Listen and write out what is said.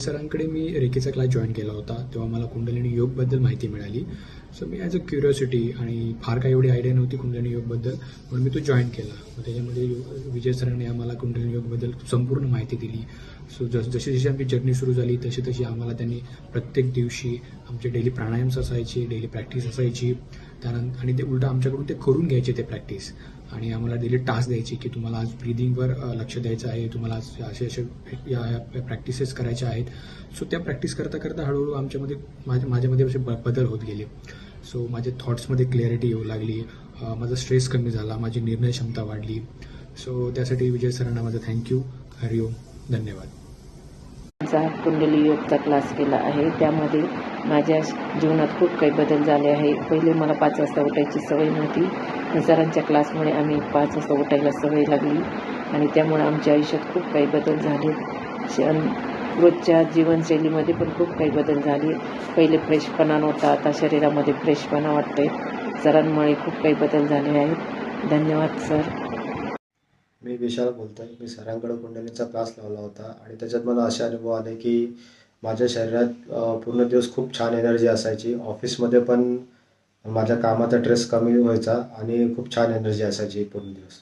सरांकडे मी रेकीचा class join केला होता, तेव्हा मला कुंडलिनी योगबद्दल माहिती मिळाली. So me as a curiosity आणि फार काही एवढी आयडिया नव्हती कुंडलिनी योगबद्दल, म्हणून मी तो जॉईन केला. मग त्याच्यामध्ये विजय सरांनी आम्हाला कुंडलिनी योगबद्दल संपूर्ण माहिती दिली. सो जशी जशी आमची जर्नी सुरू झाली तशी तशी आम्हाला त्यांनी प्रत्येक दिवशी आमचे डेली प्राणायाम्स असायचे, डेली प्रॅक्टिस असायची. त्यानंतर आणि ते उलटं आमच्याकडून ते करून घ्यायचे ते प्रॅक्टिस, आणि आम्हाला डेली टास्क द्यायची की तुम्हाला आज ब्रिदिंगवर लक्ष द्यायचं आहे, तुम्हाला आज असे असे या प्रॅक्टिसेस करायच्या आहेत. सो त्या प्रॅक्टिस करता करता हळूहळू आमच्यामध्ये माझ्यामध्ये असे बदल होत गेले. सो माझ्या थॉट्समध्ये क्लॅरिटी येऊ लागली, माझा स्ट्रेस कमी झाला, माझी निर्णय क्षमता वाढली. सो त्यासाठी विजय सरांना माझा थँक्यू. हरिओम, धन्यवाद. कुंडली योगचा क्लास केला आहे, त्यामध्ये माझ्या जीवनात खूप काही बदल झाले आहे. पहिले मला 5 वाजता उठायची सवय नव्हती. सरांच्या क्लासमुळे आम्ही 5 वाजता उठायला सवय लागली आणि त्यामुळे आमच्या आयुष्यात खूप काही बदल झाले. रोजच्या जीवनशैलीमध्ये पण खूप काही बदल झाले. पहिले फ्रेशपणा नव्हता, आता शरीरामध्ये फ्रेशपणा वाटते. सरांमुळे खूप काही बदल झाले आहेत. धन्यवाद सर. मी विशाल बोलतोय. मी सरांकडे कुंडलीचा क्लास लावला होता आणि त्याच्यात मला असे अनुभव आले की माझ्या शरीरात पूर्ण दिवस खूप छान एनर्जी असायची. ऑफिसमध्ये पण माझ्या कामाचा स्ट्रेस कमी व्हायचा आणि खूप छान एनर्जी असायची पूर्ण दिवस.